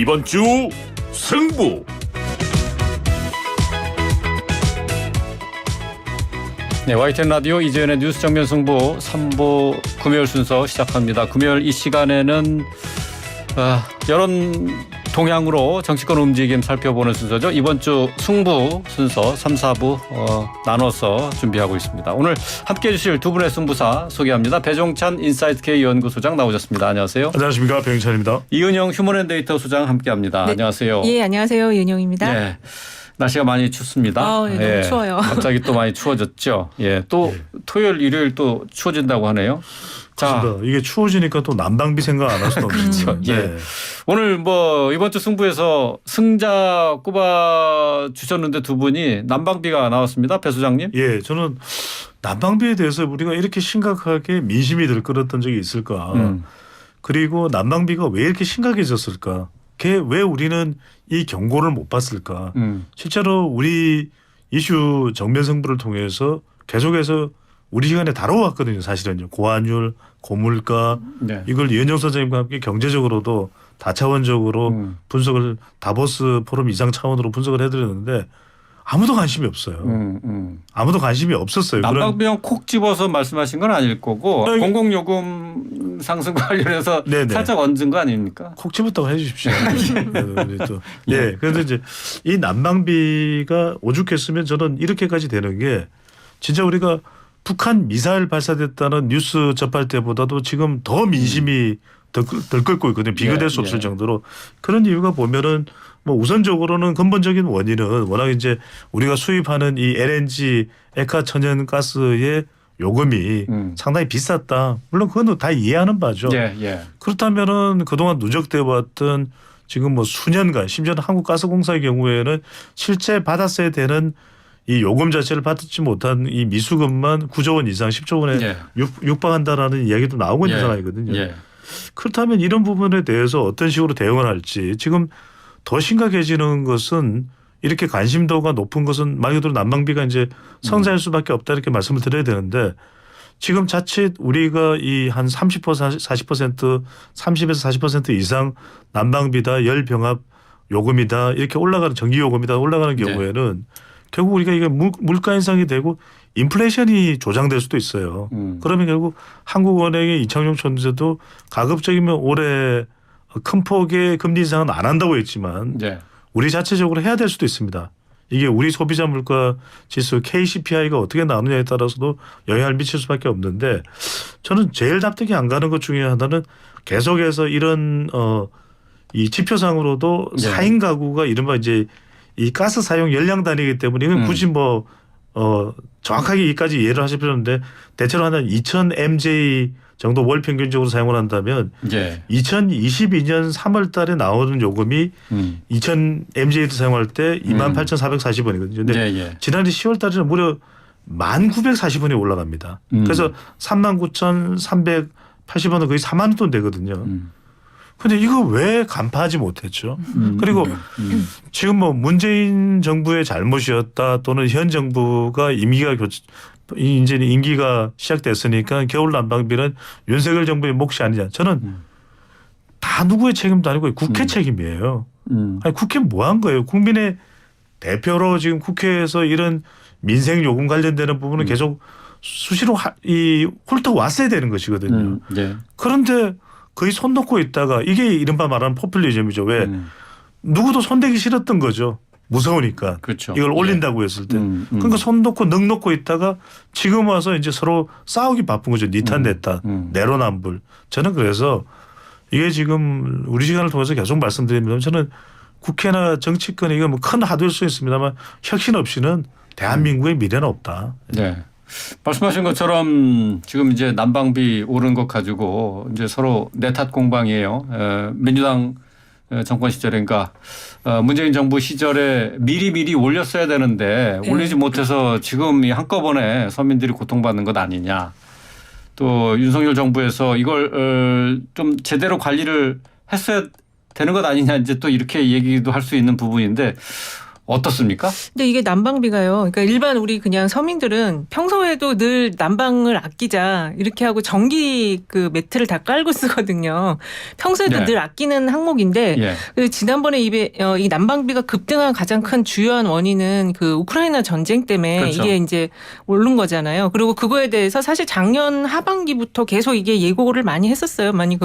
이번 주 승부. 네, YTN 라디오 이재현의 뉴스 정면 승부 3부 금요일 순서 시작합니다. 금요일 이 시간에는 여론 동향으로 정치권 움직임 살펴보는 순서죠. 이번 주 승부 순서 3, 4부 나눠서 준비하고 있습니다. 오늘 함께해 주실 두 분의 승부사 소개합니다. 배종찬 인사이트K 연구소장 나오셨습니다. 안녕하세요. 안녕하십니까. 배종찬입니다. 이은영 휴먼앤데이터 소장 함께합니다. 네. 안녕하세요. 예, 안녕하세요. 이은영입니다. 네. 날씨가 많이 춥습니다. 네, 너무 추워요. 갑자기 또 많이 추워졌죠. 예, 또 토요일, 일요일 또 추워진다고 하네요. 자, 그렇습니다. 이게 추워지니까 또 난방비 생각 안 할 수도 없는. 그렇죠. 예. 오늘 이번 주 승부에서 승자 꼽아 주셨는데 두 분이 난방비가 나왔습니다. 배 소장님. 예, 저는 난방비에 대해서 우리가 이렇게 심각하게 민심이 들끓었던 적이 있을까. 그리고 난방비가 왜 이렇게 심각해졌을까. 왜 우리는 이 경고를 못 봤을까. 실제로 우리 이슈 정면 승부를 통해서 계속해서 우리 시간에 다뤄왔거든요. 사실은요. 고환율, 고물가 네. 이걸 이은영 선생님과 함께 경제적으로도 다차원적으로 분석을 다보스 포럼 이상 차원으로 분석을 해드렸는데 아무도 관심이 없어요. 아무도 관심이 없었어요. 난방비용 콕 집어서 말씀하신 건 아닐 거고 아니, 공공요금 상승 관련해서 네네. 살짝 얹은 거 아닙니까? 콕 집었다고 해주십시오. 예, 그래서 이제 이 난방비가 오죽했으면 저는 이렇게까지 되는 게 진짜 우리가 북한 미사일 발사됐다는 뉴스 접할 때보다도 지금 더 민심이 들끓고 있거든요. 비교될 수 없을 정도로. 그런 이유가 보면은 우선적으로는 근본적인 원인은 워낙 이제 우리가 수입하는 이 LNG 액화 천연가스의 요금이 상당히 비쌌다. 물론 그건 다 이해하는 바죠. 예. 그렇다면은 그동안 누적돼 왔던 지금 수년간 심지어는 한국가스공사의 경우에는 실제 받았어야 되는 이 요금 자체를 받지 못한 이 미수금만 9조 원 이상 10조 원에 육박한다라는 이야기도 나오고 있는 상황이거든요. 그렇다면 이런 부분에 대해서 어떤 식으로 대응을 할지 지금 더 심각해지는 것은 이렇게 관심도가 높은 것은 말 그대로 난방비가 이제 성장할 수밖에 없다 이렇게 말씀을 드려야 되는데 지금 자칫 우리가 이 한 30% 40% 30에서 40% 이상 난방비다 열병합 요금이다 이렇게 올라가는 전기 요금이다 올라가는 경우에는 결국 우리가 이게 물가 인상이 되고 인플레이션이 조장될 수도 있어요. 그러면 결국 한국은행의 이창용 총재도 가급적이면 올해 큰 폭의 금리 인상은 안 한다고 했지만 우리 자체적으로 해야 될 수도 있습니다. 이게 우리 소비자 물가 지수 KCPI가 어떻게 나오느냐에 따라서도 영향을 미칠 수밖에 없는데 저는 제일 납득이 안 가는 것 중에 하나는 계속해서 이런 이 지표상으로도 4인 가구가 이른바 이제 이 가스 사용 열량 단위이기 때문에 이건 굳이 정확하게 이까지 이해를 하실 필요 없는데 대체로 한 2000 MJ 정도 월 평균적으로 사용을 한다면 2022년 3월 달에 나오는 요금이 2000 MJ도 사용할 때 28,440원이거든요. 근데 지난해 10월 달에는 무려 1,940원이 올라갑니다. 그래서 39,380원은 거의 4만 원 돈 되거든요. 근데 이거 왜 간파하지 못했죠? 그리고 지금 문재인 정부의 잘못이었다 또는 현 정부가 이제 임기가 시작됐으니까 겨울 난방비는 윤석열 정부의 몫이 아니냐. 저는 다 누구의 책임도 아니고 국회 책임이에요. 아니 국회 뭐 한 거예요? 국민의 대표로 지금 국회에서 이런 민생 요금 관련되는 부분은 계속 수시로 훑어 왔어야 되는 것이거든요. 그런데 거의 손 놓고 있다가 이게 이른바 말하는 포퓰리즘이죠. 왜 누구도 손대기 싫었던 거죠. 무서우니까. 그렇죠. 이걸 올린다고 했을 때. 그러니까 손 놓고 넋 놓고 있다가 지금 와서 이제 서로 싸우기 바쁜 거죠. 니탄 내탄 내로남불. 저는 그래서 이게 지금 우리 시간을 통해서 계속 말씀드리면 저는 국회나 정치권이 이거 큰 하도일 수 있습니다만 혁신 없이는 대한민국의 미래는 없다. 네. 말씀하신 것처럼 지금 이제 난방비 오른 것 가지고 이제 서로 내탓 공방이에요. 민주당 정권 시절인가 문재인 정부 시절에 미리 올렸어야 되는데 올리지 못해서 지금 한꺼번에 서민들이 고통받는 것 아니냐. 또 윤석열 정부에서 이걸 좀 제대로 관리를 했어야 되는 것 아니냐 이제 또 이렇게 얘기도 할 수 있는 부분인데 어떻습니까? 근데 이게 난방비가요. 그러니까 일반 우리 그냥 서민들은 평소에도 늘 난방을 아끼자 이렇게 하고 전기 그 매트를 다 깔고 쓰거든요. 평소에도 네. 늘 아끼는 항목인데 예. 그 지난번에 이 난방비가 급등한 가장 큰 주요한 원인은 그 우크라이나 전쟁 때문에 그렇죠. 이게 이제 오른 거잖아요. 그리고 그거에 대해서 사실 작년 하반기부터 계속 이게 예고를 많이 했었어요. 많이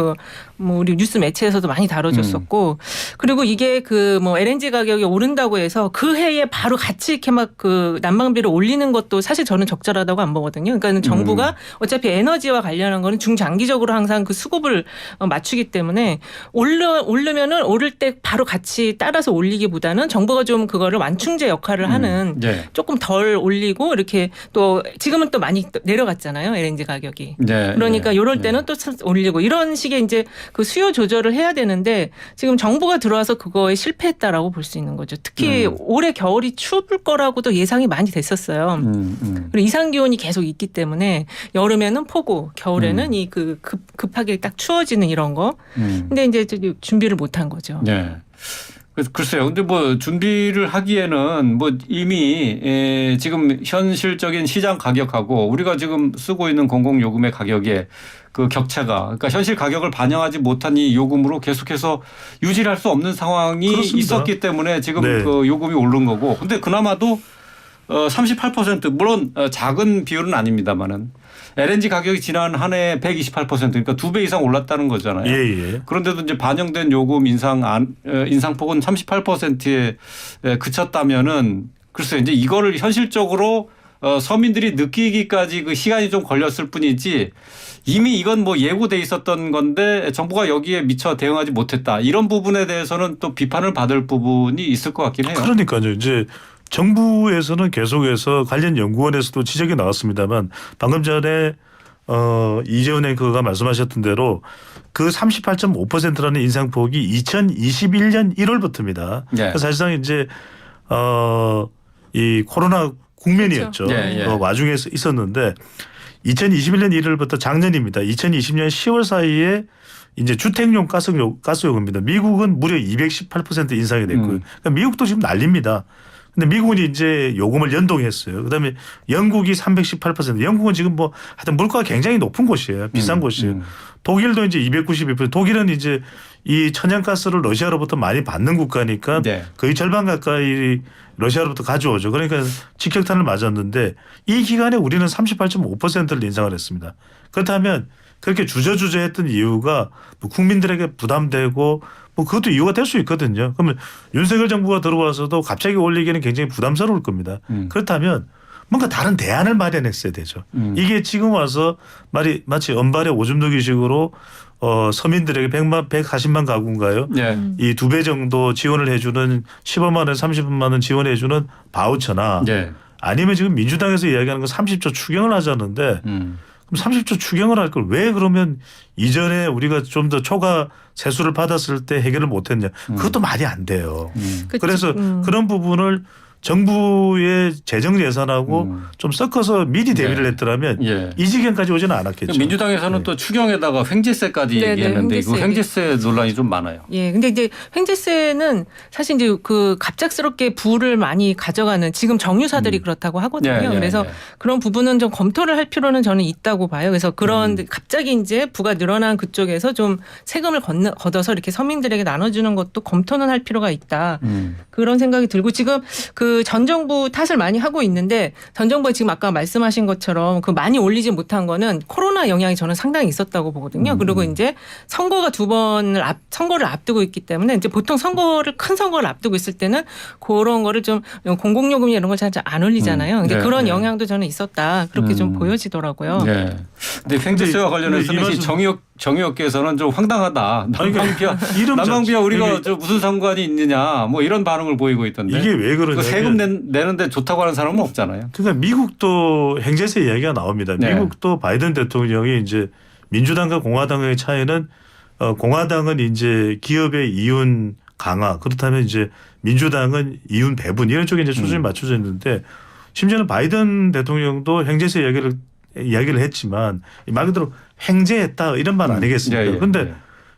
뭐 우리 뉴스 매체에서도 많이 다뤄졌었고 그리고 이게 그 뭐 LNG 가격이 오른다고 해서 그 해에 바로 같이 이렇게 막 그 난방비를 올리는 것도 사실 저는 적절하다고 안 보거든요. 그러니까 정부가 어차피 에너지와 관련한 거는 중장기적으로 항상 그 수급을 맞추기 때문에 오르면은 오를 때 바로 같이 따라서 올리기보다는 정부가 좀 그거를 완충제 역할을 하는 예. 조금 덜 올리고 이렇게 또 지금은 또 많이 내려갔잖아요. LNG 가격이. 예. 그러니까 예. 이럴 때는 또 올리고 이런 식의 이제 그 수요 조절을 해야 되는데 지금 정부가 들어와서 그거에 실패했다라고 볼 수 있는 거죠. 특히 올해 겨울이 추울 거라고도 예상이 많이 됐었어요. 그리고 이상 기온이 계속 있기 때문에 여름에는 폭우, 겨울에는 이 그 급하게 딱 추워지는 이런 거. 근데 이제 준비를 못한 거죠. 예. 글쎄요. 근데 뭐 준비를 하기에는 뭐 이미 지금 현실적인 시장 가격하고 우리가 지금 쓰고 있는 공공요금의 가격에 그 격차가 그러니까 현실 가격을 반영하지 못한 이 요금으로 계속해서 유지를 할 수 없는 상황이 그렇습니다. 있었기 때문에 지금 네. 그 요금이 오른 거고 근데 그나마도 38% 물론 작은 비율은 아닙니다만은 LNG 가격이 지난 한 해에 128% 그러니까 2배 이상 올랐다는 거잖아요. 예. 그런데도 이제 반영된 요금 인상폭은 38%에 그쳤다면은 글쎄 이제 이거를 현실적으로 서민들이 느끼기까지 그 시간이 좀 걸렸을 뿐이지 이미 이건 뭐 예고돼 있었던 건데 정부가 여기에 미처 대응하지 못했다. 이런 부분에 대해서는 또 비판을 받을 부분이 있을 것 같긴 해요. 그러니까요. 이제 정부에서는 계속해서 관련 연구원에서도 지적이 나왔습니다만 방금 전에 이재훈 앵커가 말씀하셨던 대로 그 38.5%라는 인상폭이 2021년 1월부터입니다. 네. 그러니까 사실상 이제 이 코로나 국면이었죠. 그렇죠. 예. 와중에 있었는데 2021년 1월부터 작년입니다. 2020년 10월 사이에 이제 주택용 가스요금입니다. 미국은 무려 218% 인상이 됐고요. 그러니까 미국도 지금 난립니다. 근데 미국은 이제 요금을 연동했어요. 그다음에 영국이 318%. 영국은 지금 뭐 하여튼 물가가 굉장히 높은 곳이에요. 비싼 곳이에요. 독일도 이제 292%. 독일은 이제 이 천연가스를 러시아로부터 많이 받는 국가니까 네. 거의 절반 가까이 러시아로부터 가져오죠. 그러니까 직격탄을 맞았는데 이 기간에 우리는 38.5%를 인상을 했습니다. 그렇다면 그렇게 주저주저했던 이유가 뭐 국민들에게 부담되고 뭐 그것도 이유가 될 수 있거든요. 그러면 윤석열 정부가 들어와서도 갑자기 올리기는 굉장히 부담스러울 겁니다. 그렇다면 뭔가 다른 대안을 마련했어야 되죠. 이게 지금 와서 마치 언발에 오줌 누기식으로 서민들에게 140만 가구인가요? 네. 이 2배 정도 지원을 해주는 15만 원, 30만 원 지원해주는 바우처나 네. 아니면 지금 민주당에서 이야기하는 건 30조 추경을 하자는데 그럼 30조 추경을 할 걸 왜 그러면 이전에 우리가 좀 더 초과 세수를 받았을 때 해결을 못했냐. 그것도 말이 안 돼요. 그래서 그런 부분을 정부의 재정 예산하고 좀 섞어서 미리 대비를 네. 했더라면 예. 이 지경까지 오지는 않았겠죠. 민주당에서는 또 추경에다가 횡재세까지 네네, 얘기했는데 그 횡재세. 횡재세 논란이 좀 많아요. 예. 근데 이제 횡재세는 사실 이제 그 갑작스럽게 부를 많이 가져가는 지금 정유사들이 그렇다고 하거든요. 예, 예, 그래서 예. 그런 부분은 좀 검토를 할 필요는 저는 있다고 봐요. 그래서 그런 갑자기 이제 부가 늘어난 그쪽에서 좀 세금을 걷어서 이렇게 서민들에게 나눠주는 것도 검토는 할 필요가 있다. 그런 생각이 들고 지금 그 전 정부 탓을 많이 하고 있는데 전 정부가 지금 아까 말씀하신 것처럼 그 많이 올리지 못한 거는 코로나 영향이 저는 상당히 있었다고 보거든요. 그리고 이제 선거가 선거를 앞두고 있기 때문에 이제 보통 큰 선거를 앞두고 있을 때는 그런 거를 좀 공공요금이나 이런 걸 잘 안 올리잖아요. 근데 네, 그런 네. 영향도 저는 있었다. 그렇게 좀 보여지더라고요. 네. 근데 횡재세와 관련해서는 근데 이 이 정의업계에서는 좀 황당하다. 난방비와 이름 난방비와 자체- 우리가 이게- 저 무슨 상관이 있느냐. 뭐 이런 반응을 보이고 있던데. 이게 왜 그 그러냐면 세금 내는데 좋다고 하는 사람은 없잖아요. 그러니까 미국도 행제세 이야기가 나옵니다. 네. 미국도 바이든 대통령이 이제 민주당과 공화당의 차이는 공화당은 이제 기업의 이윤 강화 그렇다면 이제 민주당은 이윤 배분 이런 쪽에 이제 초점이 맞춰져 있는데 심지어는 바이든 대통령도 행제세 이야기를 했지만 말 그대로 행제했다 이런 말 아니겠습니까? 예, 예, 그런데 예.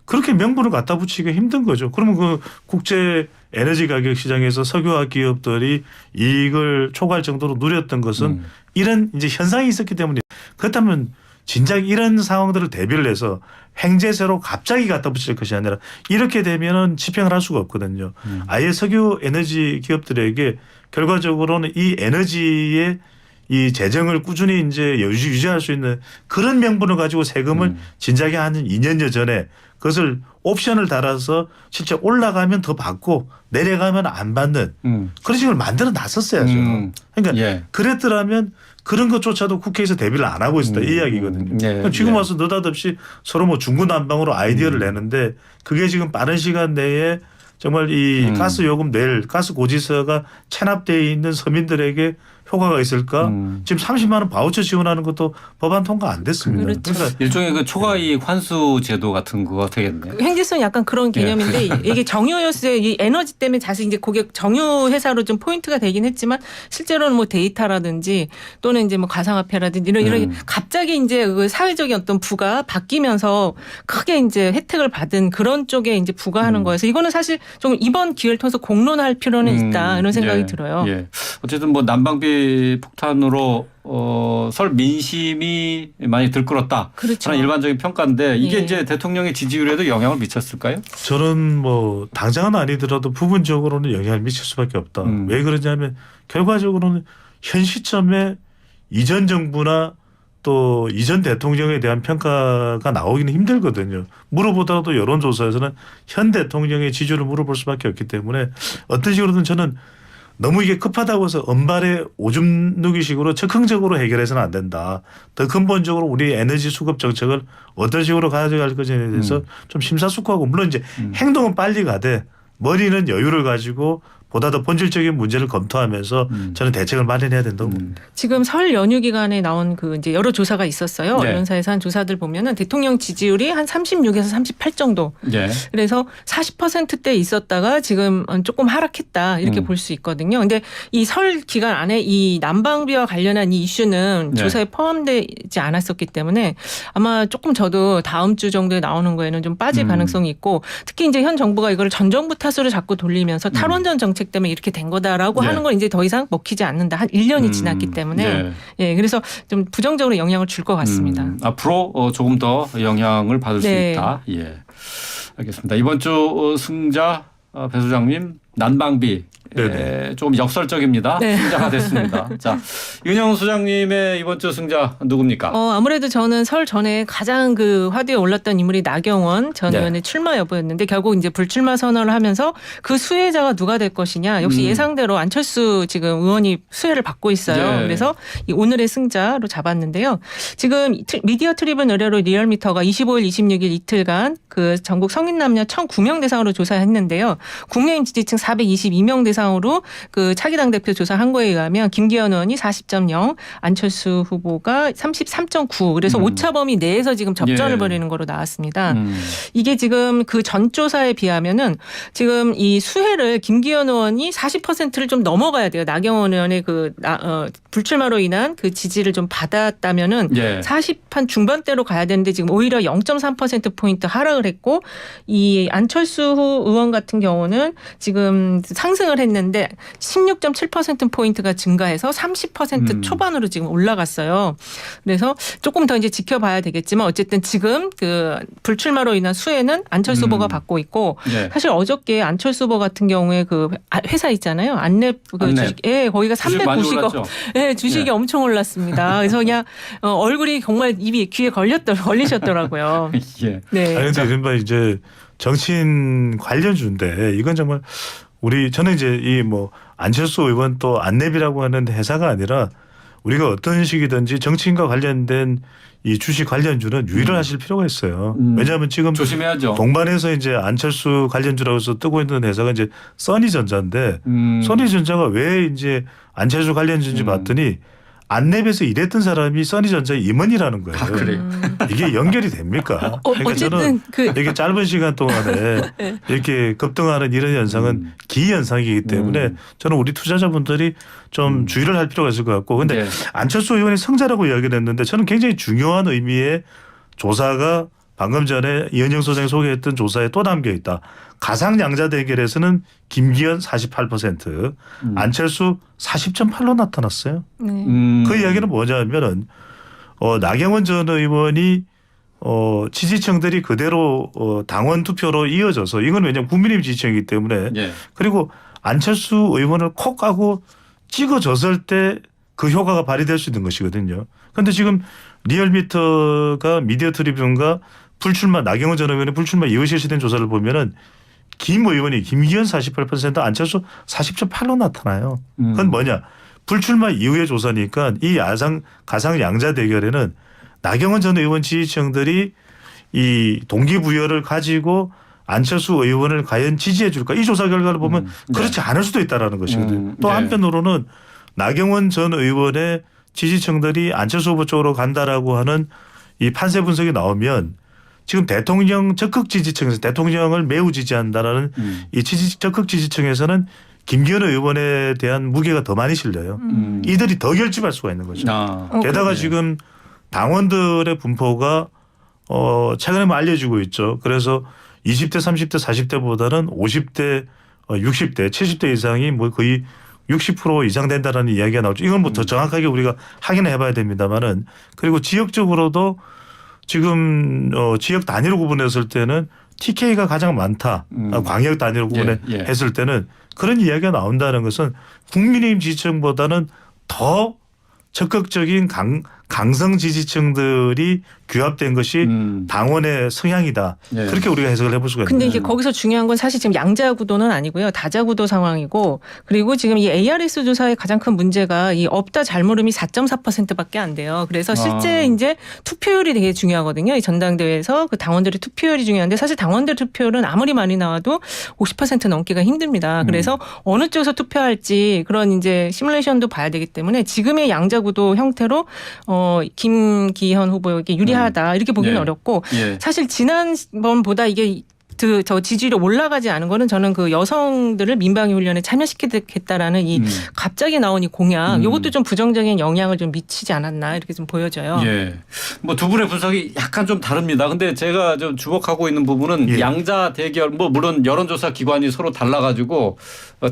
그렇게 명분을 갖다 붙이기가 힘든 거죠. 그러면 그 국제 에너지 가격 시장에서 석유화학 기업들이 이익을 초과할 정도로 누렸던 것은 이런 이제 현상이 있었기 때문에 그렇다면 진작 이런 상황들을 대비를 해서 횡재세로 갑자기 갖다 붙일 것이 아니라 이렇게 되면은 집행을 할 수가 없거든요. 아예 석유 에너지 기업들에게 결과적으로는 이 에너지의 이 재정을 꾸준히 이제 유지할 수 있는 그런 명분을 가지고 세금을 진작에 한 2년여 전에 그것을 옵션을 달아서 실제 올라가면 더 받고 내려가면 안 받는 그런 식으로 만들어 놨었어야죠. 그러니까 예. 그랬더라면 그런 것조차도 국회에서 대비를 안 하고 있었다 이 이야기거든요. 예. 지금 예. 와서 느닷없이 서로 뭐 중구난방으로 아이디어를 내는데 그게 지금 빠른 시간 내에 정말 이 가스 요금 낼 가스 고지서가 체납되어 있는 서민들에게 효과가 있을까? 지금 30만 원 바우처 지원하는 것도 법안 통과 안 됐습니다. 그렇죠. 그러니까 일종의 그 초과이익 환수 제도 같은 거 되겠네요. 그 행지성 약간 그런 개념인데 이게 정유회사의 이 에너지 때문에 사실 이제 그게 정유회사로 좀 포인트가 되긴 했지만 실제로는 뭐 데이터라든지 또는 이제 뭐 가상화폐라든지 이런 갑자기 이제 그 사회적인 어떤 부가 바뀌면서 크게 이제 혜택을 받은 그런 쪽에 이제 부과하는 거여서 이거는 사실 좀 이번 기회를 통해서 공론할 필요는 있다 이런 생각이 예. 들어요. 예. 어쨌든 뭐 난방비 폭탄으로 설 민심이 많이 들끓었다. 그렇죠. 하는 일반적인 평가인데 이게 예. 이제 대통령의 지지율에도 영향을 미쳤을까요? 저는 뭐 당장은 아니더라도 부분적으로는 영향을 미칠 수밖에 없다. 왜 그러냐면 결과적으로는 현 시점에 이전 정부나 또 이전 대통령에 대한 평가가 나오기는 힘들거든요. 물어보더라도 여론조사에서는 현 대통령의 지지율을 물어볼 수밖에 없기 때문에 어떤 식으로든 저는 너무 이게 급하다고 해서 언발에 오줌 누기식으로 즉흥적으로 해결해서는 안 된다. 더 근본적으로 우리 에너지 수급 정책을 어떤 식으로 가져갈 것인지에 대해서 좀 심사숙고하고 물론 이제 행동은 빨리 가되 머리는 여유를 가지고 보다 더 본질적인 문제를 검토하면서 저는 대책을 마련해야 된다고 봅니다. 지금 설 연휴 기간에 나온 그 이제 여러 조사가 있었어요. 네. 언론사에서 한 조사들 보면은 대통령 지지율이 한 36에서 38 정도. 예. 그래서 40%대 있었다가 지금 조금 하락했다 이렇게 볼 수 있거든요. 근데 이 설 기간 안에 이 난방비와 관련한 이 이슈는 네. 조사에 포함되지 않았었기 때문에 아마 조금 저도 다음 주 정도에 나오는 거에는 좀 빠질 가능성이 있고 특히 이제 현 정부가 이걸 전 정부 탓으로 자꾸 돌리면서 탈원전 정책 때문에 이렇게 된 거다라고 네. 하는 건 이제 더 이상 먹히지 않는다. 한 1년이 지났기 때문에 예. 예, 그래서 좀 부정적으로 영향을 줄 것 같습니다. 앞으로 조금 더 영향을 받을 수 네. 있다. 예. 알겠습니다. 이번 주 승자 배 소장님 난방비 좀 역설적입니다. 네. 승자가 됐습니다. 자, 윤영 소장님의 이번 주 승자 누굽니까? 아무래도 저는 설 전에 가장 그 화두에 올랐던 인물이 나경원 전 네. 의원의 출마 여부였는데 결국 이제 불출마 선언을 하면서 그 수혜자가 누가 될 것이냐 역시 예상대로 안철수 지금 의원이 수혜를 받고 있어요. 네. 그래서 이 오늘의 승자로 잡았는데요. 지금 미디어 트리뷴 의뢰로 리얼미터가 25일, 26일 이틀간 그 전국 성인 남녀 1,009명 대상으로 조사했는데요. 국민의힘 지지층 422명 대상으로 그 차기 당대표 조사한 거에 의하면 김기현 의원이 40.0, 안철수 후보가 33.9 그래서 오차범위 내에서 지금 접전을 예. 벌이는 거로 나왔습니다. 이게 지금 그 전 조사에 비하면은 지금 이 수혜를 김기현 의원이 40%를 좀 넘어가야 돼요. 나경원 의원의 그 불출마로 인한 그 지지를 좀 받았다면은 예. 40한 중반대로 가야 되는데 지금 오히려 0.3%포인트 하락을 했고 이 안철수 의원 같은 경우는 지금 상승을 했는데 16.7%포인트가 증가해서 30% 초반으로 지금 올라갔어요. 그래서 조금 더 이제 지켜봐야 되겠지만 어쨌든 지금 그 불출마로 인한 수혜는 안철수 후보가 받고 있고 예. 사실 어저께 안철수 후보 같은 경우에 그 회사 있잖아요. 안랩 그 안랩. 주식, 예, 거기가 주식 많이 390억. 올랐죠? 네, 주식이 예. 엄청 올랐습니다. 그래서 그냥 얼굴이 정말 입이 귀에 걸리셨더라고요. 예. 네. 아니 근데 이른바 이제 정치인 관련주인데 이건 정말 저는 이제 이 뭐 안철수 의원 또 안랩이라고 하는 회사가 아니라 우리가 어떤 식이든지 정치인과 관련된 이 주식 관련주는 유의를 하실 필요가 있어요. 왜냐하면 지금 조심해야죠. 동반해서 이제 안철수 관련주라고 해서 뜨고 있는 회사가 이제 써니전자인데 써니전자가 왜 이제 안철수 관련주인지 봤더니 안랩에서 일했던 사람이 써니전자의 임원이라는 거예요. 아, 그래요? 이게 연결이 됩니까? 그러니까 어쨌든 저는 이렇게 짧은 시간 동안에 이렇게 급등하는 이런 현상은 기현상이기 때문에 저는 우리 투자자분들이 좀 주의를 할 필요가 있을 것 같고 근데 네. 안철수 의원이 성자라고 이야기를 했는데 저는 굉장히 중요한 의미의 조사가 방금 전에 이현영 소장이 소개했던 조사에 또 담겨 있다. 가상 양자 대결에서는 김기현 48%, 안철수 40.8로 나타났어요. 네. 그 이야기는 뭐냐면은 나경원 전 의원이 지지층들이 그대로 당원 투표로 이어져서 이건 왜냐하면 국민의힘 지지층이기 때문에 예. 그리고 안철수 의원을 콕 까고 찍어줬을 때 그 효과가 발휘될 수 있는 것이거든요. 그런데 지금 리얼미터가 미디어 트리뷴과 불출마 나경원 전 의원의 불출마 이후 실시된 조사를 보면은 김 의원이 김기현 48% 안철수 40.8로 나타나요. 그건 뭐냐. 불출마 이후의 조사니까 이 가상 양자 대결에는 나경원 전 의원 지지층들이 이 동기부여를 가지고 안철수 의원을 과연 지지해 줄까. 이 조사 결과를 보면 그렇지 않을 수도 있다라는 것이거든요. 또 한편으로는 나경원 전 의원의 지지층들이 안철수 후보 쪽으로 간다라고 하는 이 판세 분석이 나오면 지금 대통령 적극 지지층에서 대통령을 매우 지지한다라는 이 적극 지지층에서는 김기현 의원에 대한 무게가 더 많이 실려요. 이들이 더 결집할 수가 있는 거죠. 게다가 지금 당원들의 분포가 최근에 뭐 알려지고 있죠. 그래서 20대, 30대, 40대보다는 50대, 60대, 70대 이상이 뭐 거의 60% 이상 된다라는 이야기가 나오죠. 이건 뭐 더 정확하게 우리가 확인해 봐야 됩니다만은 그리고 지역적으로도 지금 지역 단위로 구분했을 때는 TK가 가장 많다. 광역 단위로 구분했을 때는 그런 이야기가 나온다는 것은 국민의힘 지지층보다는 더 적극적인 강성 지지층들이 규합된 것이 당원의 성향이다. 예. 그렇게 우리가 해석을 해볼 수가 있는 근데 거죠. 이게 거기서 중요한 건 사실 지금 양자 구도는 아니고요. 다자 구도 상황이고 그리고 지금 이 ARS 조사의 가장 큰 문제가 이 없다 잘모름이 4.4%밖에 안 돼요. 그래서 실제 이제 투표율이 되게 중요하거든요. 이 전당대회에서 그 당원들의 투표율이 중요한데 사실 당원들 투표율은 아무리 많이 나와도 50% 넘기가 힘듭니다. 그래서 어느 쪽에서 투표할지 그런 이제 시뮬레이션도 봐야 되기 때문에 지금의 양자 구도 형태로 김기현 후보에게 유리하다 이렇게 보기는 예. 어렵고 예. 사실 지난번보다 이게 저 지지율이 올라가지 않은 거는 저는 그 여성들을 민방위 훈련에 참여시키겠다라는 이 갑자기 나온 이 공약 이것도 좀 부정적인 영향을 좀 미치지 않았나 이렇게 좀 보여져요. 예. 뭐 두 분의 분석이 약간 좀 다릅니다. 근데 제가 좀 주목하고 있는 부분은 예. 양자 대결 뭐 물론 여론조사 기관이 서로 달라가지고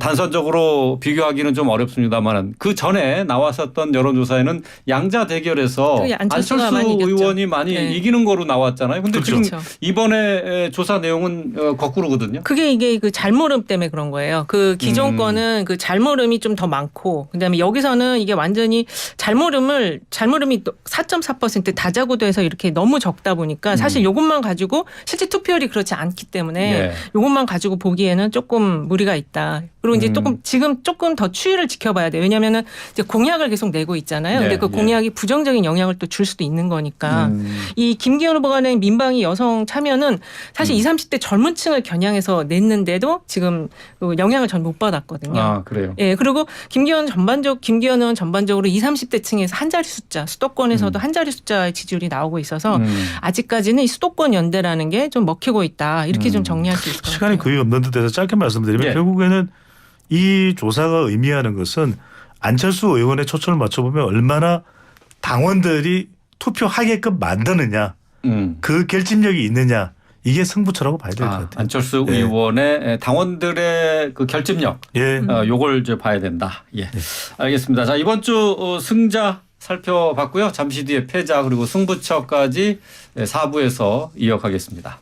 단선적으로 비교하기는 좀 어렵습니다만 그 전에 나왔었던 여론조사에는 양자 대결에서 그게 안철수가 안철수 많이 이겼죠. 의원이 많이 네. 이기는 거로 나왔잖아요. 근데 그렇죠. 지금 이번에 조사 내용은 거꾸로거든요. 그게 이게 그 잘모름 때문에 그런 거예요. 그 기존 거는 그 잘모름이 좀 더 많고 그다음에 여기서는 이게 완전히 잘모름이 4.4% 다자구도에서 이렇게 너무 적다 보니까 사실 이것만 가지고 실제 투표율이 그렇지 않기 때문에 예. 이것만 가지고 보기에는 조금 무리가 있다. 그리고 이제 지금 조금 더 추이를 지켜봐야 돼요. 왜냐하면은 이제 공약을 계속 내고 있잖아요. 근데 예, 그 예. 공약이 부정적인 영향을 또 줄 수도 있는 거니까 이 김기현 후보가 낸 민방위 여성 참여는 사실 20, 30대 젊은 층을 겨냥해서 냈는데도 지금 그 영향을 전 못 받았거든요. 아 그래요. 예, 그리고 김기현은 전반적으로 20, 30대 층에서 한 자리 숫자, 수도권에서도 한 자리 숫자의 지지율이 나오고 있어서 아직까지는 이 수도권 연대라는 게 좀 먹히고 있다. 이렇게 좀 정리할 수 있을 것 같아요. 시간이 거의 없는 듯해서 짧게 말씀드리면 예. 결국에는 이 조사가 의미하는 것은 안철수 의원의 초점을 맞춰보면 얼마나 당원들이 투표하게끔 만드느냐 그 결집력이 있느냐 이게 승부처라고 봐야 될 것 같아요. 안철수 예. 의원의 당원들의 그 결집력 예. 요걸 이제 봐야 된다. 예. 알겠습니다. 자, 이번 주 승자 살펴봤고요. 잠시 뒤에 패자 그리고 승부처까지 4부에서 이어가겠습니다.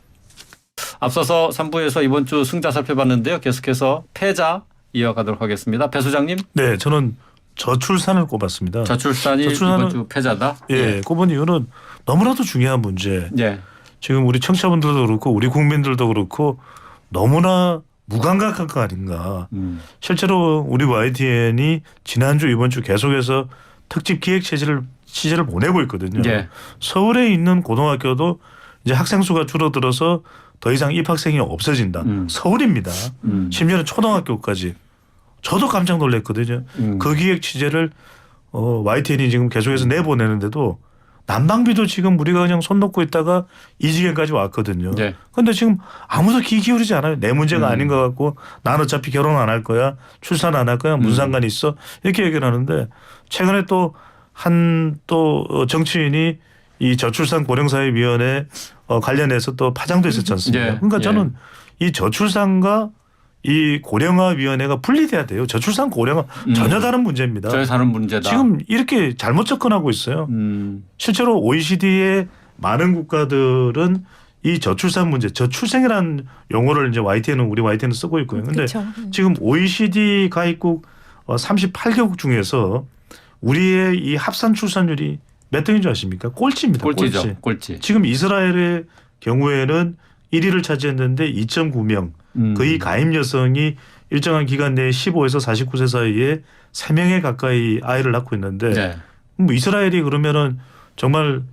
앞서서 3부에서 이번 주 승자 살펴봤는데요. 계속해서 패자 이어가도록 하겠습니다. 배 소장님. 네, 저는 저출산을 꼽았습니다. 저출산이 이번 주 패자다. 예, 꼽은 이유는 너무나도 중요한 문제. 예. 지금 우리 청취자분들도 그렇고 우리 국민들도 그렇고 너무나 무감각한 거 아닌가. 실제로 우리 YTN이 지난주 이번 주 계속해서 특집 기획 취재를 보내고 있거든요. 예. 서울에 있는 고등학교도 이제 학생 수가 줄어들어서 더 이상 입학생이 없어진다. 서울입니다. 심지어는 초등학교까지. 저도 깜짝 놀랐거든요. 그 기획 취재를 YTN이 지금 계속해서 내보내는데도 난방비도 지금 우리가 그냥 손 놓고 있다가 이 지경까지 왔거든요. 그런데 네. 지금 아무도 귀 기울이지 않아요. 내 문제가 아닌 것 같고 난 어차피 결혼 안 할 거야. 출산 안 할 거야. 무슨 상관이 있어. 이렇게 얘기를 하는데 최근에 또 한 정치인이 이 저출산 고령사회위원회 관련해서 또 파장도 있었지 않습니까? 예. 그러니까 저는 이 저출산과 이 고령화위원회가 분리돼야 돼요. 저출산 고령화 전혀 다른 문제입니다. 전혀 다른 문제다. 지금 이렇게 잘못 접근하고 있어요. 실제로 OECD의 많은 국가들은 이 저출산 문제, 저출생이라는 용어를 이제 우리 YTN은 쓰고 있고요. 그런데 지금 OECD 가입국 38개국 중에서 우리의 이 합산 출산율이 몇 등인 줄 아십니까? 꼴찌입니다. 꼴찌죠. 꼴찌. 지금 이스라엘의 경우에는 1위를 차지했는데 2.9명. 거의 가임 여성이 일정한 기간 내에 15에서 49세 사이에 3명에 가까이 아이를 낳고 있는데 네. 뭐 이스라엘이 그러면은 정말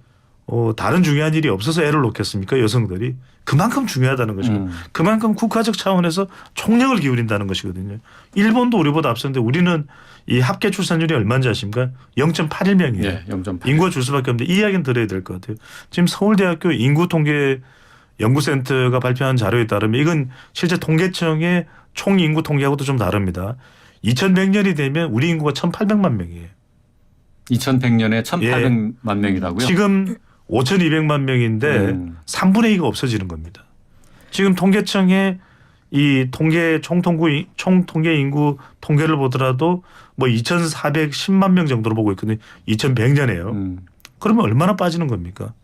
다른 중요한 일이 없어서 애를 놓겠습니까? 여성들이. 그만큼 중요하다는 것이고 그만큼 국가적 차원에서 총력을 기울인다는 것이거든요. 일본도 우리보다 앞섰는데 우리는 이 합계 출산율이 얼마인지 아십니까? 0.81명이에요. 네, 0.8. 인구가 줄 수밖에 없는데 이 이야기는 들어야 될 것 같아요. 지금 서울대학교 인구통계 연구센터가 발표한 자료에 따르면 이건 실제 통계청의 총 인구 통계하고도 좀 다릅니다. 2100년이 되면 우리 인구가 1800만 명이에요. 2100년에 1800만 명이라고요? 지금 5200만 명인데 3분의 2가 없어지는 겁니다. 지금 통계청의 이 총통계 인구 통계를 보더라도 뭐 2410만 명 정도로 보고 있거든요. 2100년에요. 그러면 얼마나 빠지는 겁니까?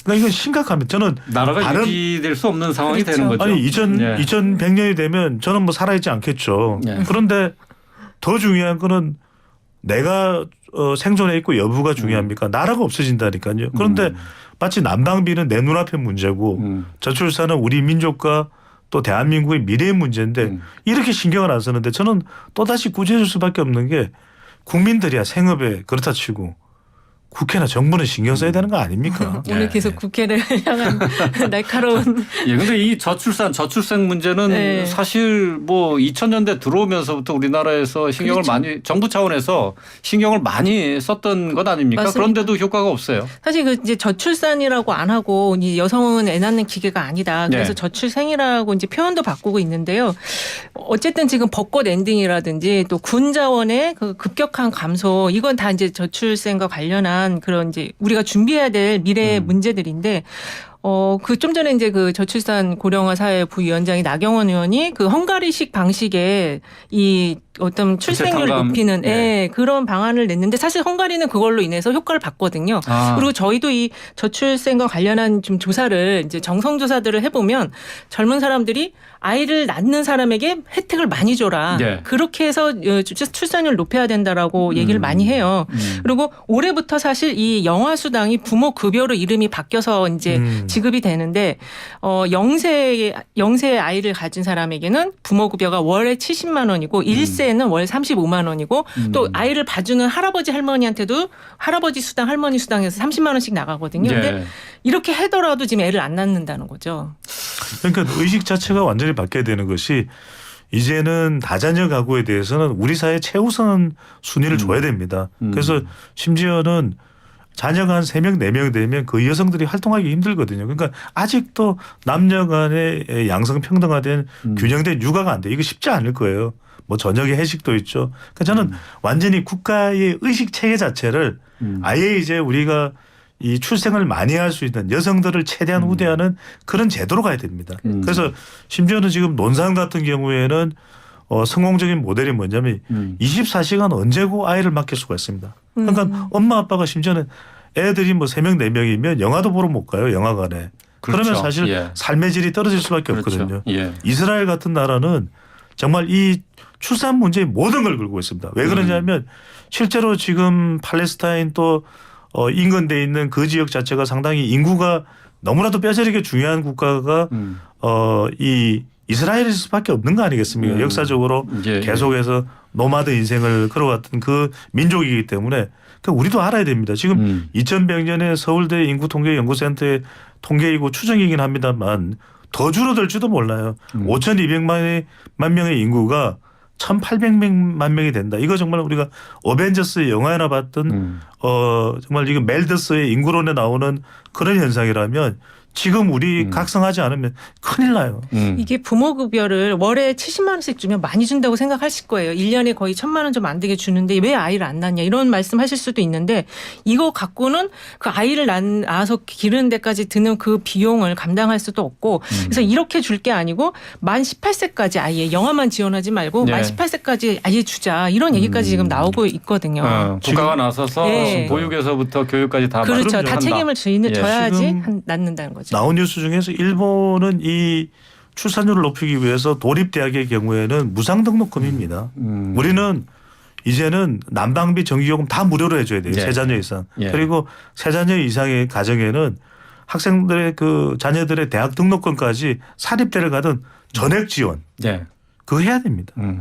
그러니까 이건 심각합니다. 저는 나라가 유지될 수 없는 상황이 그렇죠. 되는 거죠. 아니 2100년이 되면 저는 뭐 살아있지 않겠죠. 그런데 더 중요한 거는 내가 생존해 있고 여부가 중요합니까? 나라가 없어진다니까요. 그런데 마치 난방비는 내 눈앞의 문제고 저출산은 우리 민족과 또 대한민국의 미래의 문제인데 이렇게 신경을 안 쓰는데 저는 또다시 구제해 줄 수밖에 없는 게 국민들이야 생업에 그렇다 치고 국회나 정부는 신경 써야 되는 거 아닙니까? 오늘 계속 국회를 향한 날카로운. 예, 근데 이 저출생 문제는 네. 사실 뭐 2000년대 들어오면서부터 우리나라에서 신경을 그렇죠. 많이 정부 차원에서 신경을 많이 썼던 것 아닙니까? 맞습니다. 그런데도 효과가 없어요. 사실 그 이제 저출산이라고 안 하고 이 여성은 애 낳는 기계가 아니다. 그래서 네. 저출생이라고 이제 표현도 바꾸고 있는데요. 어쨌든 지금 벚꽃 엔딩이라든지 또 군 자원의 그 급격한 감소 이건 다 이제 저출생과 관련한 그런 이제 우리가 준비해야 될 미래의 문제들인데 그 좀 전에 이제 그 저출산 고령화 사회 부위원장이 나경원 의원이 그 헝가리식 방식의 이 어떤 출생률 출생감감. 높이는 네. 그런 방안을 냈는데 사실 헝가리는 그걸로 인해서 효과를 봤거든요. 그리고 저희도 이 저출생과 관련한 좀 조사를 이제 정성 조사들을 해보면 젊은 사람들이 아이를 낳는 사람에게 혜택을 많이 줘라. 네. 그렇게 해서 출산율 높여야 된다라고 얘기를 많이 해요. 그리고 올해부터 사실 이 영아수당이 부모 급여로 이름이 바뀌어서 이제 지급이 되는데 0세의 아이를 가진 사람에게는 부모 급여가 월에 70만 원이고 1세는 월 35만 원이고 또 아이를 봐주는 할아버지 할머니한테도 할아버지 수당 할머니 수당에서 30만 원씩 나가거든요. 근데 네. 이렇게 하더라도 지금 애를 안 낳는다는 거죠. 그러니까 의식 자체가 완전히 바뀌어야 되는 것이 이제는 다자녀 가구에 대해서는 우리 사회 최우선 순위를 줘야 됩니다. 그래서 심지어는 자녀가 한 3명, 4명 되면 그 여성들이 활동하기 힘들거든요. 그러니까 아직도 남녀 간의 양성평등화된 균형된 육아가 안 돼. 이거 쉽지 않을 거예요. 뭐 저녁에 회식도 있죠. 그러니까 저는 완전히 국가의 의식 체계 자체를 아예 이제 우리가 이 출생을 많이 할 수 있는 여성들을 최대한 우대하는 그런 제도로 가야 됩니다. 그래서 심지어는 지금 논산 같은 경우에는 성공적인 모델이 뭐냐면 24시간 언제고 아이를 맡길 수가 있습니다. 그러니까 엄마 아빠가 심지어는 애들이 뭐 3명 4명이면 영화도 보러 못 가요. 영화관에. 그렇죠. 그러면 사실 예. 삶의 질이 떨어질 수밖에 그렇죠. 없거든요. 예. 이스라엘 같은 나라는 정말 이 출산 문제의 모든 걸 걸고 있습니다. 왜 그러냐면 실제로 지금 팔레스타인 또 인근대에 있는 그 지역 자체가 상당히 인구가 너무나도 뼈저리게 중요한 국가가 이 이스라엘일 수밖에 없는 거 아니겠습니까? 역사적으로 예. 계속해서 노마드 인생을 걸어왔던 그 민족이기 때문에 그러니까 우리도 알아야 됩니다. 지금 2100년에 서울대 인구통계연구센터의 통계이고 추정이긴 합니다만 더 줄어들지도 몰라요. 5200만 명의 인구가 1800만 명이 된다. 이거 정말 우리가 어벤져스 영화에나 봤던 정말 이거 멜더스의 인구론에 나오는 그런 현상이라면 지금 우리 각성하지 않으면 큰일 나요. 이게 부모급여를 월에 70만 원씩 주면 많이 준다고 생각하실 거예요. 1년에 거의 1,000만 원 좀 안 되게 주는데 왜 아이를 안 낳냐 이런 말씀하실 수도 있는데 이거 갖고는 그 아이를 낳아서 기르는 데까지 드는 그 비용을 감당할 수도 없고 그래서 이렇게 줄 게 아니고 만 18세까지 아예 영아만 지원하지 말고 네. 만 18세까지 아예 주자 이런 얘기까지 지금 나오고 있거든요. 국가가 나서서 네. 보육에서부터 교육까지 다 그렇죠. 한다. 다 책임을 예. 져야지 낳는다는 거죠. 나온 뉴스 중에서 일본은 이 출산율을 높이기 위해서 도립대학의 경우에는 무상 등록금입니다. 우리는 이제는 난방비, 전기요금 다 무료로 해줘야 돼요. 예. 세 자녀 이상. 예. 그리고 세 자녀 이상의 가정에는 학생들의 그 자녀들의 대학 등록금까지 사립대를 가든 전액 지원. 네. 그거 해야 됩니다. 네.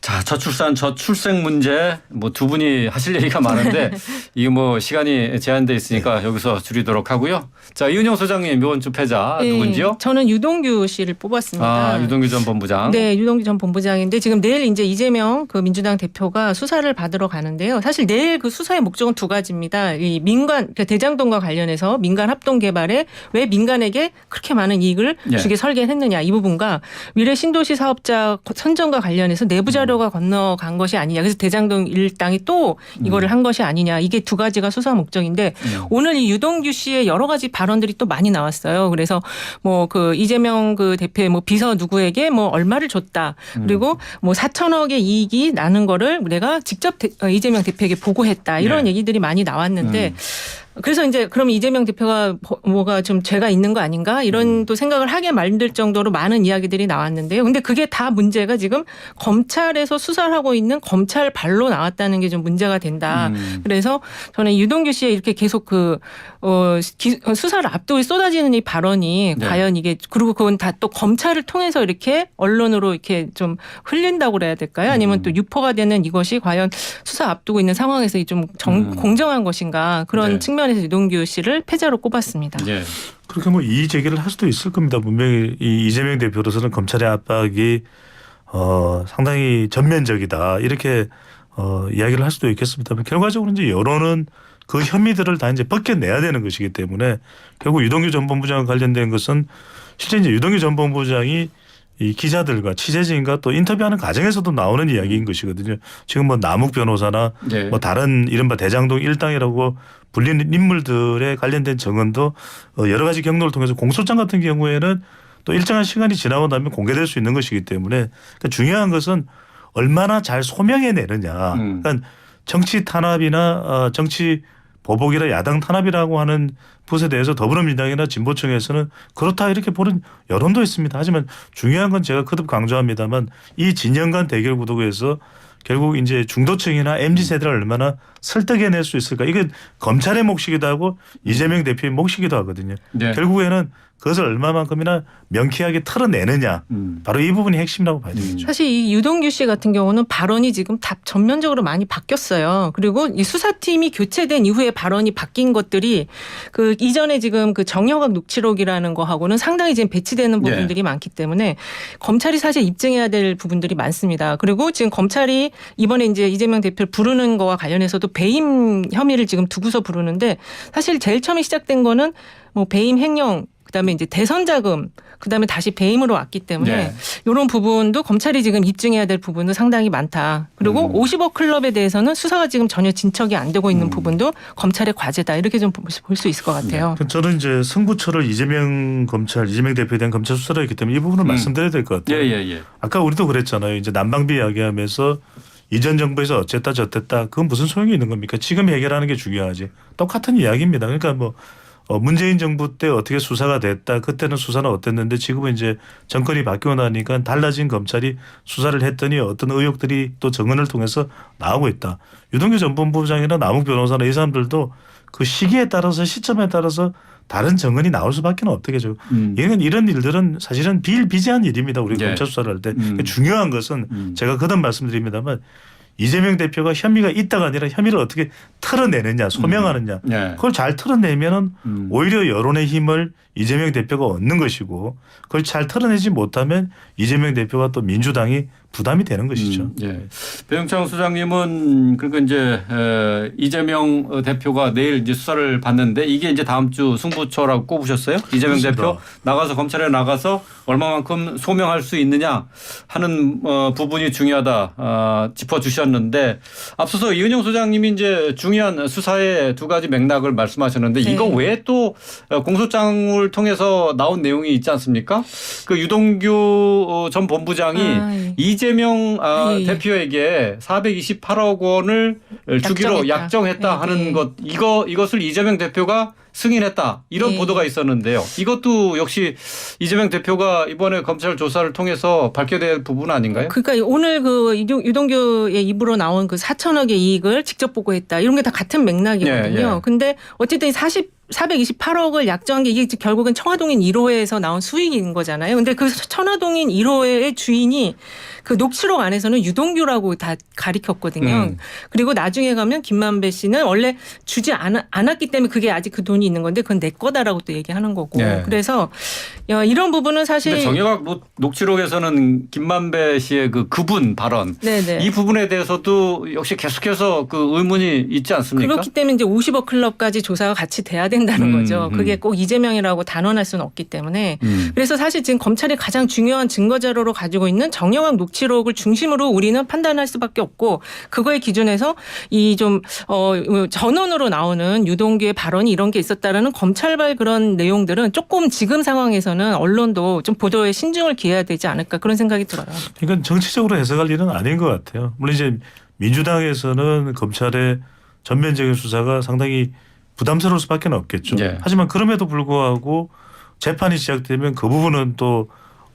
자, 저출산, 저출생 문제 뭐 두 분이 하실 얘기가 많은데 이게 뭐 시간이 제한돼 있으니까 여기서 줄이도록 하고요. 자, 이은영 소장님 묘원주 패자 네, 누군지요? 저는 유동규 씨를 뽑았습니다. 아, 유동규 전 본부장. 네, 유동규 전 본부장인데 지금 내일 이제 이재명 그 민주당 대표가 수사를 받으러 가는데요. 사실 내일 그 수사의 목적은 두 가지입니다. 이 민간 대장동과 관련해서 민간 합동 개발에 왜 민간에게 그렇게 많은 이익을 예. 주게 설계했느냐 이 부분과 미래 신도시 사업자 선정과 관련해서 내부 자료가 건너간 것이 아니냐. 그래서 대장동 일당이 또 이거를 한 것이 아니냐. 이게 두 가지가 수사 목적인데 오늘 이 유동규 씨의 여러 가지 발언들이 또 많이 나왔어요. 그래서 뭐 그 이재명 그 대표의 뭐 비서 누구에게 뭐 얼마를 줬다. 그리고 뭐 4천억의 이익이 나는 거를 내가 직접 이재명 대표에게 보고했다. 이런 네. 얘기들이 많이 나왔는데 그래서 이제 그럼 이재명 대표가 뭐가 좀 죄가 있는 거 아닌가 이런 또 생각을 하게 만들 정도로 많은 이야기들이 나왔는데요. 근데 그게 다 문제가 지금 검찰에서 수사를 하고 있는 검찰 발로 나왔다는 게 좀 문제가 된다. 그래서 저는 유동규 씨의 이렇게 계속 수사를 앞두고 쏟아지는 이 발언이 네. 과연 이게 그리고 그건 다 또 검찰을 통해서 이렇게 언론으로 이렇게 좀 흘린다고 그래야 될까요? 아니면 또 유포가 되는 이것이 과연 수사 앞두고 있는 상황에서 좀 공정한 것인가 그런 네. 측면에서 유동규 씨를 패자로 꼽았습니다. 예. 그렇게 뭐 이의 제기를 할 수도 있을 겁니다. 분명히 이 이재명 대표로서는 검찰의 압박이 상당히 전면적이다 이렇게 이야기를 할 수도 있겠습니다만 결과적으로 이제 여론은 그 혐의들을 다 이제 벗겨내야 되는 것이기 때문에 결국 유동규 전 본부장과 관련된 것은 실제 이제 유동규 전 본부장이 이 기자들과 취재진과 또 인터뷰하는 과정에서도 나오는 이야기인 것이거든요. 지금 뭐 남욱 변호사나 네. 뭐 다른 이른바 대장동 일당이라고 불리는 인물들에 관련된 증언도 여러 가지 경로를 통해서 공소장 같은 경우에는 또 일정한 시간이 지나고 나면 공개될 수 있는 것이기 때문에 그러니까 중요한 것은 얼마나 잘 소명해내느냐. 그러니까 정치 탄압이나 정치 보복이나 야당 탄압이라고 하는 것에 대해서 더불어민주당이나 진보층에서는 그렇다 이렇게 보는 여론도 있습니다. 하지만 중요한 건 제가 거듭 강조합니다만 이 진영 간 대결 구도에서 결국 이제 중도층이나 MZ세대를 얼마나 설득해낼 수 있을까. 이건 검찰의 몫이기도 하고 이재명 대표의 몫이기도 하거든요. 네. 결국에는 그것을 얼마만큼이나 명쾌하게 털어내느냐. 바로 이 부분이 핵심이라고 봐야 되겠죠. 사실 이 유동규 씨 같은 경우는 발언이 지금 다 전면적으로 많이 바뀌었어요. 그리고 이 수사팀이 교체된 이후에 발언이 바뀐 것들이 그 이전에 지금 그 정여각 녹취록이라는 거하고는 상당히 지금 배치되는 부분들이 많기 때문에 검찰이 사실 입증해야 될 부분들이 많습니다. 그리고 지금 검찰이 이번에 이제 이재명 대표를 부르는 거와 관련해서도 배임 혐의를 지금 두고서 부르는데 사실 제일 처음에 시작된 거는 뭐 배임 횡령 그다음에 이제 대선 자금, 그다음에 다시 배임으로 왔기 때문에 네. 이런 부분도 검찰이 지금 입증해야 될 부분도 상당히 많다. 그리고 50억 클럽에 대해서는 수사가 지금 전혀 진척이 안 되고 있는 부분도 검찰의 과제다. 이렇게 좀 볼 수 있을 것 같아요. 저는 이제 승부처를 이재명 대표에 대한 검찰 수사를 했기 때문에 이 부분을 말씀드려야 될 것 같아요. 예. 아까 우리도 그랬잖아요. 이제 난방비 이야기하면서 이전 정부에서 어쨌다 저쨌다 그건 무슨 소용이 있는 겁니까? 지금 해결하는 게 중요하지. 똑같은 이야기입니다. 그러니까 뭐 문재인 정부 때 어떻게 수사가 됐다. 그때는 수사는 어땠는데 지금은 이제 정권이 바뀌고 나니까 달라진 검찰이 수사를 했더니 어떤 의혹들이 또 증언을 통해서 나오고 있다. 유동규 전 본부장이나 남욱 변호사나 이 사람들도 그 시기에 따라서 시점에 따라서 다른 증언이 나올 수밖에 없겠죠. 이런 일들은 사실은 비일비재한 일입니다. 우리 네. 검찰 수사를 할 때. 중요한 것은 제가 거듭 말씀드립니다만 이재명 대표가 혐의가 있다가 아니라 혐의를 어떻게 털어내느냐 소명하느냐 네. 그걸 잘 털어내면은 오히려 여론의 힘을 이재명 대표가 얻는 것이고 그걸 잘 털어내지 못하면 이재명 대표가 또 민주당이 부담이 되는 것이죠. 예. 배영창 소장님은 그러니까 이제 이재명 대표가 내일 이제 수사를 받는데 이게 이제 다음 주 승부처라고 꼽으셨어요? 이재명 그렇습니다. 대표 나가서 검찰에 나가서 얼마만큼 소명할 수 있느냐 하는 부분이 중요하다 짚어주셨는데 앞서서 이은영 소장님이 이제 중요한 수사의 두 가지 맥락을 말씀하셨는데 네. 이거 외에 또 공소장을 통해서 나온 내용이 있지 않습니까? 그 유동규 전 본부장이 예. 이재명 예. 대표에게 428억 원을 주기로 약정했다 예. 하는 것 이것을 이재명 대표가 승인했다 이런 예. 보도가 있었는데요. 이것도 역시 이재명 대표가 이번에 검찰 조사를 통해서 밝혀야 될 부분 아닌가요? 그러니까 오늘 그 유동규의 입으로 나온 그 4천억의 이익을 직접 보고했다. 이런 게 다 같은 맥락이거든요. 예, 예. 근데 어쨌든 428억을 약정한 게 이게 결국은 청화동인 1호에서 나온 수익인 거잖아요. 근데 그 청화동인 1호의 주인이 그 녹취록 안에서는 유동규라고 다 가리켰거든요. 그리고 나중에 가면 김만배 씨는 원래 주지 않았기 때문에 그게 아직 그 돈이 있는 건데 그건 내 거다라고 또 얘기하는 거고. 네. 그래서 이런 부분은 사실 근데 정영학 녹취록에서는 김만배 씨의 그 그분 발언 네네. 이 부분에 대해서도 역시 계속해서 그 의문이 있지 않습니까? 그렇기 때문에 이제 50억 클럽까지 조사가 같이 돼야 된다는 거죠. 그게 꼭 이재명이라고 단언할 수는 없기 때문에. 그래서 사실 지금 검찰이 가장 중요한 증거 자료로 가지고 있는 정영학 녹취록을 중심으로 우리는 판단할 수밖에 없고 그거에 기준해서 이 좀 전원으로 나오는 유동규의 발언이 이런 게 있었다라는 검찰발 그런 내용들은 조금 지금 상황에서는 언론도 좀 보도에 신중을 기해야 되지 않을까 그런 생각이 들어요. 그러니까 정치적으로 해석할 일은 아닌 것 같아요. 물론 이제 민주당에서는 검찰의 전면적인 수사가 상당히 부담스러울 수밖에 없겠죠. 예. 하지만 그럼에도 불구하고 재판이 시작되면 그 부분은 또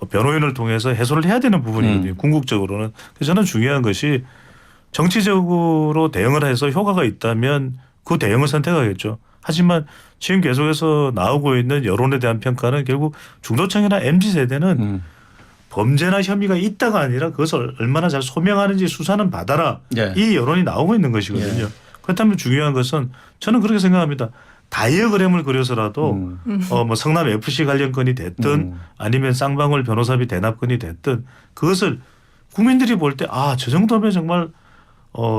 변호인을 통해서 해소를 해야 되는 부분이거든요. 궁극적으로는. 그래서 저는 중요한 것이 정치적으로 대응을 해서 효과가 있다면 그 대응을 선택하겠죠. 하지만 지금 계속해서 나오고 있는 여론에 대한 평가는 결국 중도층이나 MZ세대는 범죄나 혐의가 있다가 아니라 그것을 얼마나 잘 소명하는지 수사는 받아라. 예. 이 여론이 나오고 있는 것이거든요. 예. 그렇다면 중요한 것은 저는 그렇게 생각합니다. 다이어그램을 그려서라도 뭐 성남 FC 관련 건이 됐든 아니면 쌍방울 변호사비 대납 건이 됐든 그것을 국민들이 볼 때 아, 저 정도면 정말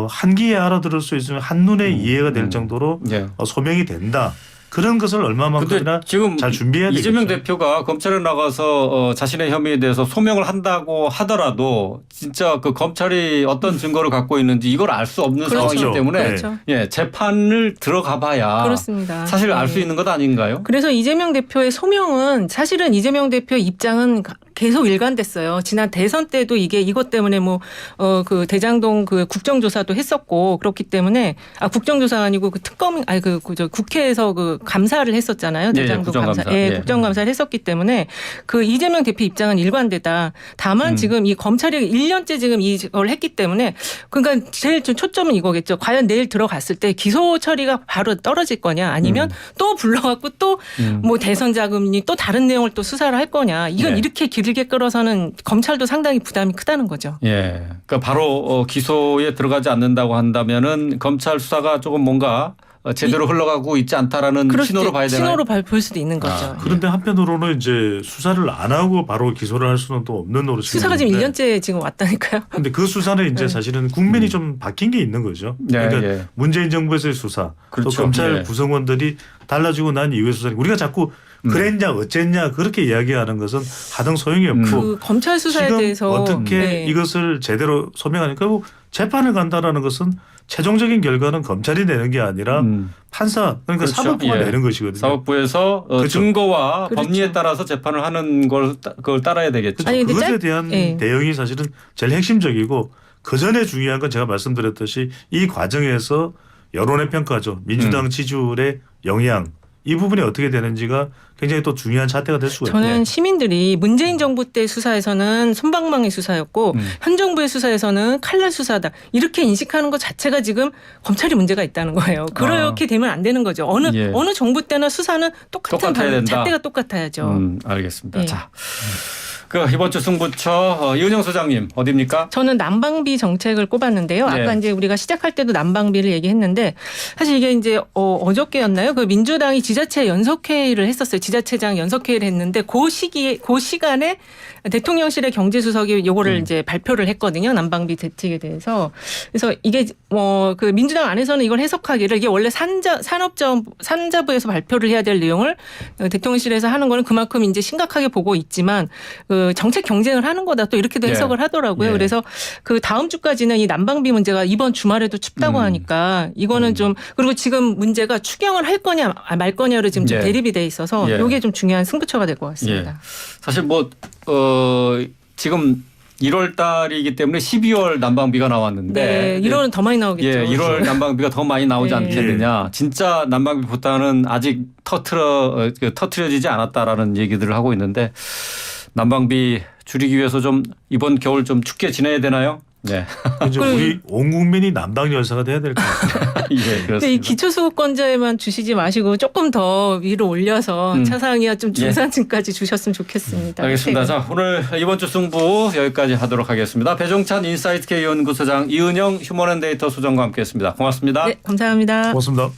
한기에 알아들을 수 있으면 한눈에 이해가 될 정도로 예. 소명이 된다. 그런 것을 얼마만큼이나 지금 잘 준비해야 되겠죠. 이재명 대표가 검찰에 나가서 자신의 혐의에 대해서 소명을 한다고 하더라도 진짜 그 검찰이 어떤 증거를 갖고 있는지 이걸 알 수 없는 그렇죠. 상황이기 때문에 그렇죠. 예, 재판을 들어가봐야 그렇습니다. 사실 알 네. 수 있는 것 아닌가요? 그래서 이재명 대표의 소명은 사실은 이재명 대표의 입장은 계속 일관됐어요. 지난 대선 때도 이게 이것 때문에 그 대장동 그 국정조사도 했었고 그렇기 때문에 국정조사가 아니고 그 특검 저 국회에서 그 감사를 했었잖아요. 대장동 감사. 예, 국정감사를 했었기 때문에 그 이재명 대표 입장은 일관되다. 다만 지금 이 검찰이 1년째 지금 이걸 했기 때문에 그러니까 제일 좀 초점은 이거겠죠. 과연 내일 들어갔을 때 기소 처리가 바로 떨어질 거냐 아니면 또 불러갖고 또 뭐 대선 자금이 또 다른 내용을 또 수사를 할 거냐. 이건 네. 이렇게 길게 끌어서는 검찰도 상당히 부담이 크다는 거죠. 예. 그러니까 바로 기소에 들어가지 않는다고 한다면은 검찰 수사가 조금 뭔가 제대로 흘러가고 있지 않다라는 신호로 봐야 되나요? 신호로 볼 수도 있는 거죠. 그런데 한편으로는 이제 수사를 안 하고 바로 기소를 할 수는 또 없는 노릇이 수사가 지금 1년째 지금 왔다니까요. 근데 그 수사는 이제 사실은 국면이 좀 바뀐 게 있는 거죠. 네, 그러니까 예. 문재인 정부에서의 수사, 그렇죠. 또 검찰 예. 구성원들이 달라지고 난 이후의 수사. 우리가 자꾸 그랬냐 어쨌냐 그렇게 이야기하는 것은 하등 소용이 없고 그 검찰 수사에 지금 대해서 어떻게 이것을 제대로 소명하니까 재판을 간다라는 것은 최종적인 결과는 검찰이 내는 게 아니라 판사 그러니까 그렇죠. 사법부가 예. 내는 것이거든요. 사법부에서 그렇죠. 증거와 그렇죠. 법리에 따라서 재판을 하는 그걸 따라야 되겠죠. 아니, 근데 그것에 대한 예. 대응이 사실은 제일 핵심적이고 그 전에 중요한 건 제가 말씀드렸듯이 이 과정에서 여론의 평가죠. 민주당 지지율의 영향 이 부분이 어떻게 되는지가 굉장히 또 중요한 잣대가 될 수가 있죠. 저는 시민들이 문재인 정부 때 수사에서는 솜방망이 수사였고 현 정부의 수사에서는 칼날 수사다. 이렇게 인식하는 것 자체가 지금 검찰이 문제가 있다는 거예요. 그렇게 되면 안 되는 거죠. 어느 정부 때나 수사는 똑같은 똑같아야 된다. 잣대가 똑같아야죠. 알겠습니다. 예. 자. 그 이번 주 승부처 이은영 소장님 어디입니까? 저는 난방비 정책을 꼽았는데요. 네. 아까 이제 우리가 시작할 때도 난방비를 얘기했는데 사실 이게 이제 어저께였나요? 그 민주당이 지자체 연석회의를 했었어요. 지자체장 연석회의를 했는데 그 시간에 대통령실의 경제수석이 요거를 이제 발표를 했거든요. 난방비 대책에 대해서. 그래서 이게 그 민주당 안에서는 이걸 해석하기를 이게 원래 산자부에서 발표를 해야 될 내용을 대통령실에서 하는 거는 그만큼 이제 심각하게 보고 있지만 그 정책 경쟁을 하는 거다 또 이렇게도 해석을 하더라고요. 예. 그래서 그 다음 주까지는 이 난방비 문제가 이번 주말에도 춥다고 하니까 이거는 좀 그리고 지금 문제가 추경을 할 거냐 말 거냐로 지금 좀 예. 대립이 돼 있어서 예. 이게 좀 중요한 승부처가 될 것 예. 같습니다. 사실 지금 1월 달이기 때문에 12월 난방비가 나왔는데 네, 1월은 더 많이 나오겠죠. 예, 1월 난방비가 더 많이 나오지 네. 않겠느냐. 진짜 난방비보다는 아직 터트려지지 않았다라는 얘기들을 하고 있는데 난방비 줄이기 위해서 좀 이번 겨울 좀 춥게 지내야 되나요? 네. 이제 우리 온 국민이 남당 열사가 돼야 될 것 같아요. 예, 근데 이 그렇습니다. 기초수급권자에만 주시지 마시고 조금 더 위로 올려서 차상위와 좀 예. 중산층까지 주셨으면 좋겠습니다. 알겠습니다. 자, 오늘 이번 주 승부 여기까지 하도록 하겠습니다. 배종찬 인사이트 K연구소장 이은영 휴먼앤데이터 소장과 함께했습니다. 고맙습니다. 네, 감사합니다. 고맙습니다.